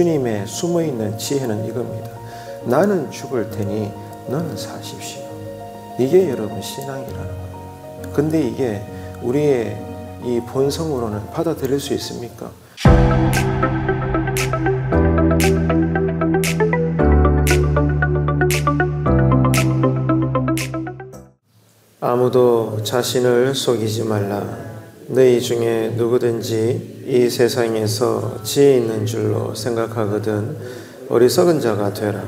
주님의 숨어있는 지혜는 이겁니다. 나는 죽을 테니 너는 사십시오. 이게 여러분 신앙이라는 거예요. 근데 이게 우리의 이 본성으로는 받아들일 수 있습니까? 아무도 자신을 속이지 말라. 너희 중에 누구든지 이 세상에서 지혜 있는 줄로 생각하거든 어리석은 자가 되라.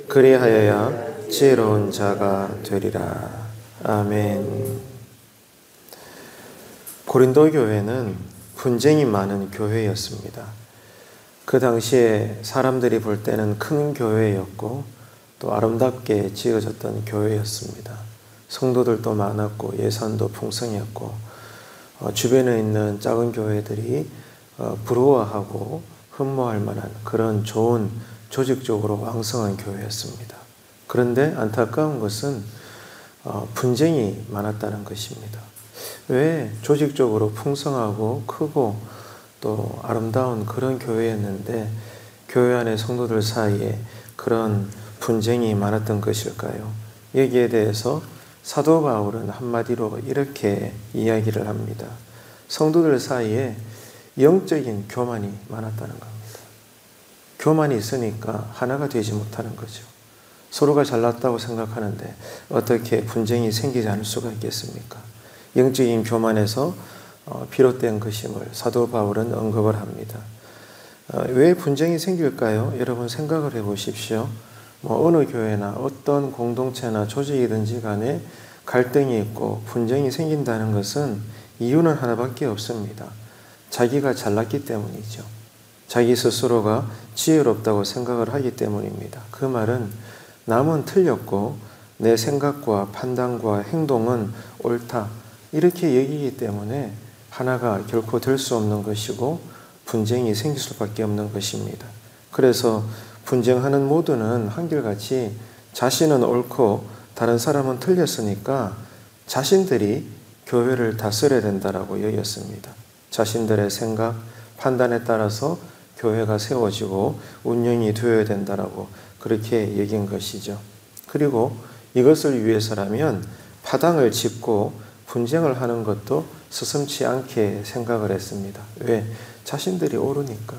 그리하여야 지혜로운 자가 되리라. 아멘. 고린도 교회는 분쟁이 많은 교회였습니다. 그 당시에 사람들이 볼 때는 큰 교회였고 또 아름답게 지어졌던 교회였습니다. 성도들도 많았고 예산도 풍성했고 주변에 있는 작은 교회들이 부러워하고 흠모할 만한 그런 좋은 조직적으로 왕성한 교회였습니다. 그런데 안타까운 것은 분쟁이 많았다는 것입니다. 왜 조직적으로 풍성하고 크고 또 아름다운 그런 교회였는데 교회 안의 성도들 사이에 그런 분쟁이 많았던 것일까요? 여기에 대해서 사도 바울은 한마디로 이렇게 이야기를 합니다. 성도들 사이에 영적인 교만이 많았다는 겁니다. 교만이 있으니까 하나가 되지 못하는 거죠. 서로가 잘났다고 생각하는데 어떻게 분쟁이 생기지 않을 수가 있겠습니까? 영적인 교만에서 비롯된 것임을 사도 바울은 언급을 합니다. 왜 분쟁이 생길까요? 여러분 생각을 해보십시오. 어느 교회나 어떤 공동체나 조직이든지 간에 갈등이 있고 분쟁이 생긴다는 것은 이유는 하나밖에 없습니다. 자기가 잘났기 때문이죠. 자기 스스로가 지혜롭다고 생각을 하기 때문입니다. 그 말은 남은 틀렸고 내 생각과 판단과 행동은 옳다 이렇게 여기기 때문에 하나가 결코 될 수 없는 것이고 분쟁이 생길 수밖에 없는 것입니다. 그래서 분쟁하는 모두는 한결같이 자신은 옳고 다른 사람은 틀렸으니까 자신들이 교회를 다스려야 된다라고 여겼습니다. 자신들의 생각, 판단에 따라서 교회가 세워지고 운영이 되어야 된다라고 그렇게 여긴 것이죠. 그리고 이것을 위해서라면 파당을 짓고 분쟁을 하는 것도 스슴치 않게 생각을 했습니다. 왜? 자신들이 옳으니까.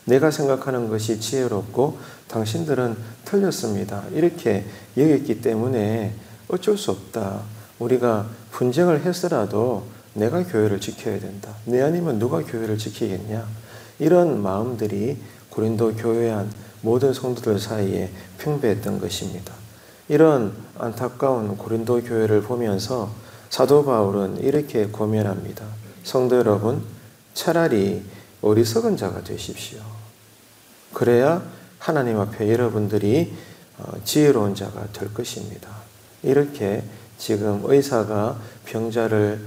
내가 생각하는 것이 지혜롭고 당신들은 틀렸습니다. 이렇게 여겼기 때문에 어쩔 수 없다. 우리가 분쟁을 했더라도 내가 교회를 지켜야 된다. 내 아니면 누가 교회를 지키겠냐. 이런 마음들이 고린도 교회 안 모든 성도들 사이에 팽배했던 것입니다. 이런 안타까운 고린도 교회를 보면서 사도 바울은 이렇게 고면합니다. 성도 여러분, 차라리 어리석은 자가 되십시오. 그래야 하나님 앞에 여러분들이 지혜로운 자가 될 것입니다. 이렇게 지금 의사가 병자를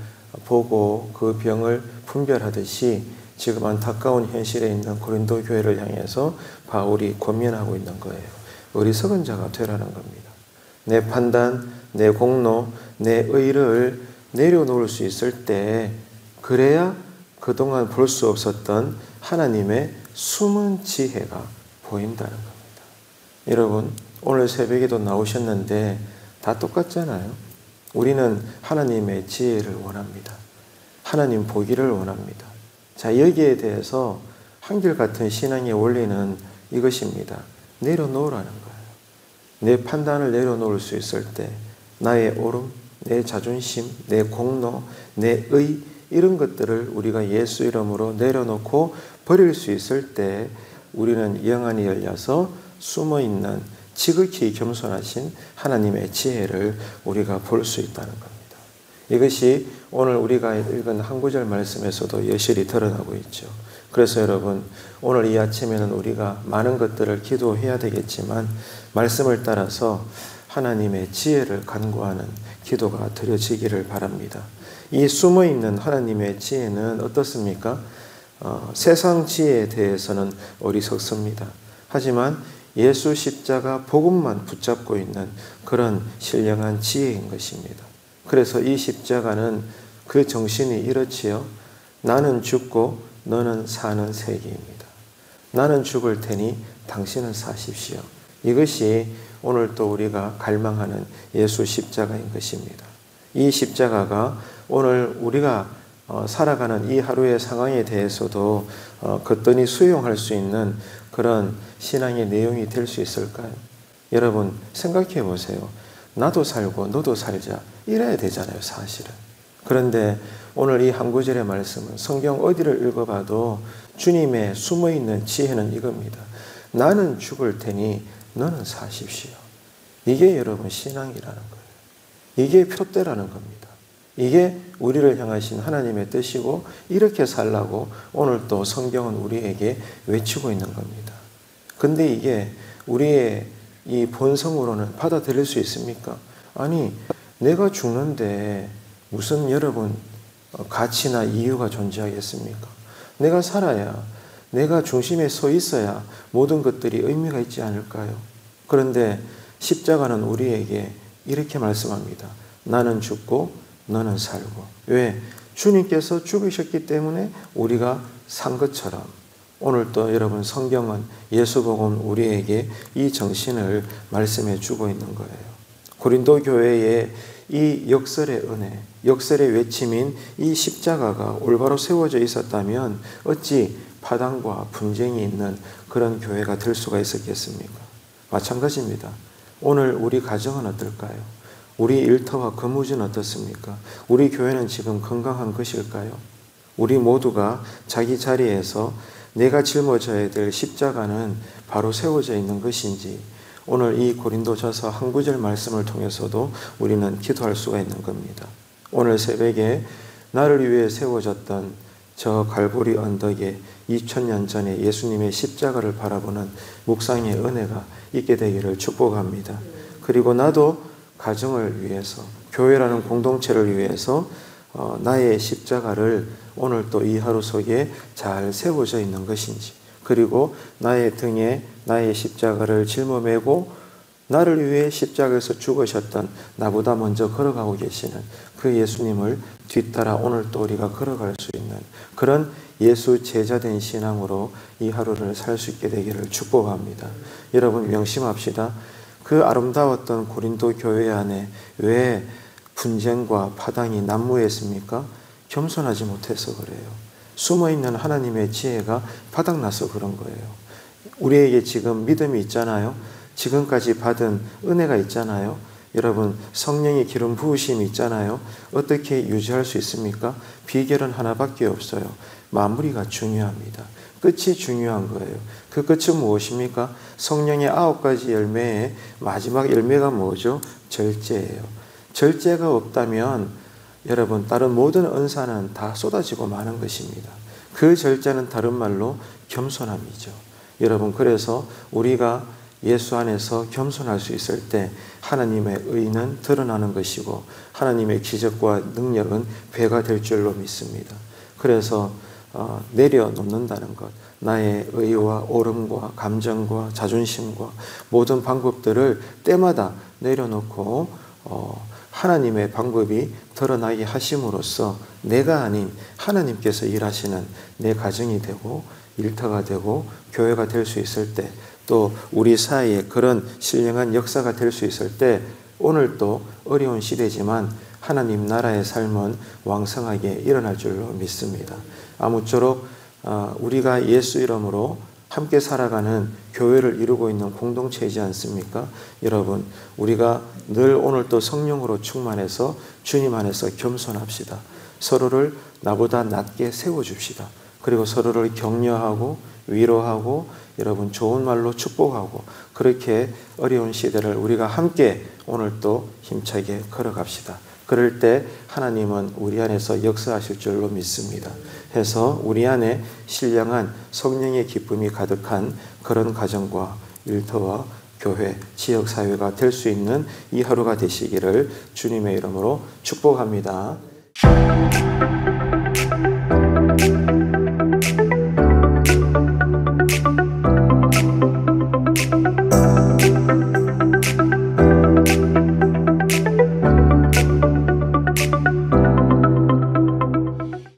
보고 그 병을 분별하듯이 지금 안타까운 현실에 있는 고린도 교회를 향해서 바울이 권면하고 있는 거예요. 어리석은 자가 되라는 겁니다. 내 판단, 내 공로, 내 의를 내려놓을 수 있을 때 그래야 그동안 볼 수 없었던 하나님의 숨은 지혜가 보인다는 겁니다. 여러분, 오늘 새벽에도 나오셨는데 다 똑같잖아요. 우리는 하나님의 지혜를 원합니다. 하나님 보기를 원합니다. 자, 여기에 대해서 한결같은 신앙의 원리는 이것입니다. 내려놓으라는 거예요. 내 판단을 내려놓을 수 있을 때 나의 옳음, 내 자존심, 내 공로, 내 의 이런 것들을 우리가 예수 이름으로 내려놓고 버릴 수 있을 때 우리는 영안이 열려서 숨어있는 지극히 겸손하신 하나님의 지혜를 우리가 볼 수 있다는 겁니다. 이것이 오늘 우리가 읽은 한 구절 말씀에서도 여실히 드러나고 있죠. 그래서 여러분, 오늘 이 아침에는 우리가 많은 것들을 기도해야 되겠지만 말씀을 따라서 하나님의 지혜를 간구하는 기도가 드려지기를 바랍니다. 이 숨어있는 하나님의 지혜는 어떻습니까? 세상 지혜에 대해서는 어리석습니다. 하지만 예수 십자가 복음만 붙잡고 있는 그런 신령한 지혜인 것입니다. 그래서 이 십자가는 그 정신이 이렇지요. 나는 죽고 너는 사는 세계입니다. 나는 죽을 테니 당신은 사십시오. 이것이 오늘 또 우리가 갈망하는 예수 십자가인 것입니다. 이 십자가가 오늘 우리가 살아가는 이 하루의 상황에 대해서도 거뜬히 수용할 수 있는 그런 신앙의 내용이 될 수 있을까요? 여러분 생각해 보세요. 나도 살고 너도 살자 이래야 되잖아요, 사실은. 그런데 오늘 이 한 구절의 말씀은 성경 어디를 읽어봐도 주님의 숨어있는 지혜는 이겁니다. 나는 죽을 테니 너는 사십시오. 이게 여러분 신앙이라는 거예요. 이게 표대라는 겁니다. 이게 우리를 향하신 하나님의 뜻이고 이렇게 살라고 오늘 또 성경은 우리에게 외치고 있는 겁니다. 근데 이게 우리의 이 본성으로는 받아들일 수 있습니까? 아니, 내가 죽는데 무슨 여러분 가치나 이유가 존재하겠습니까? 내가 살아야, 내가 중심에 서 있어야 모든 것들이 의미가 있지 않을까요? 그런데 십자가는 우리에게 이렇게 말씀합니다. 나는 죽고 너는 살고. 왜? 주님께서 죽으셨기 때문에 우리가 산 것처럼 오늘 또 여러분 성경은 예수복음 우리에게 이 정신을 말씀해 주고 있는 거예요. 고린도 교회의 이 역설의 은혜, 역설의 외침인 이 십자가가 올바로 세워져 있었다면 어찌 파당과 분쟁이 있는 그런 교회가 될 수가 있었겠습니까? 마찬가지입니다. 오늘 우리 가정은 어떨까요? 우리 일터와 거무지는 어떻습니까? 우리 교회는 지금 건강한 것일까요? 우리 모두가 자기 자리에서 내가 짊어져야 될 십자가는 바로 세워져 있는 것인지 오늘 이 고린도전서 한 구절 말씀을 통해서도 우리는 기도할 수가 있는 겁니다. 오늘 새벽에 나를 위해 세워졌던 저 갈보리 언덕에 2000년 전에 예수님의 십자가를 바라보는 묵상의 은혜가 있게 되기를 축복합니다. 그리고 나도 가정을 위해서, 교회라는 공동체를 위해서 나의 십자가를 오늘 또 이 하루 속에 잘 세워져 있는 것인지, 그리고 나의 등에 나의 십자가를 짊어매고 나를 위해 십자가에서 죽으셨던 나보다 먼저 걸어가고 계시는 그 예수님을 뒤따라 오늘 또 우리가 걸어갈 수 있는 그런 예수 제자된 신앙으로 이 하루를 살 수 있게 되기를 축복합니다. 여러분 명심합시다. 그 아름다웠던 고린도 교회 안에 왜 분쟁과 파당이 난무했습니까? 겸손하지 못해서 그래요. 숨어있는 하나님의 지혜가 바닥나서 그런 거예요. 우리에게 지금 믿음이 있잖아요. 지금까지 받은 은혜가 있잖아요. 여러분 성령의 기름 부으심이 있잖아요. 어떻게 유지할 수 있습니까? 비결은 하나밖에 없어요. 마무리가 중요합니다. 끝이 중요한 거예요. 그 끝은 무엇입니까? 성령의 9가지 열매의 마지막 열매가 뭐죠? 절제예요. 절제가 없다면 여러분 다른 모든 은사는 다 쏟아지고 마는 것입니다. 그 절제는 다른 말로 겸손함이죠. 여러분 그래서 우리가 예수 안에서 겸손할 수 있을 때 하나님의 의는 드러나는 것이고 하나님의 기적과 능력은 배가 될 줄로 믿습니다. 그래서 내려놓는다는 것, 나의 의와 오름과 감정과 자존심과 모든 방법들을 때마다 내려놓고 하나님의 방법이 드러나게 하심으로써 내가 아닌 하나님께서 일하시는 내 가정이 되고 일터가 되고 교회가 될 수 있을 때, 또 우리 사이에 그런 신령한 역사가 될 수 있을 때 오늘 또 어려운 시대지만 하나님 나라의 삶은 왕성하게 일어날 줄로 믿습니다. 아무쪼록 우리가 예수 이름으로 함께 살아가는 교회를 이루고 있는 공동체이지 않습니까? 여러분 우리가 늘 오늘 또 성령으로 충만해서 주님 안에서 겸손합시다. 서로를 나보다 낮게 세워줍시다. 그리고 서로를 격려하고 위로하고 여러분 좋은 말로 축복하고 그렇게 어려운 시대를 우리가 함께 오늘 또 힘차게 걸어갑시다. 그럴 때 하나님은 우리 안에서 역사하실 줄로 믿습니다. 해서 우리 안에 신령한 성령의 기쁨이 가득한 그런 가정과 일터와 교회, 지역사회가 될 수 있는 이 하루가 되시기를 주님의 이름으로 축복합니다.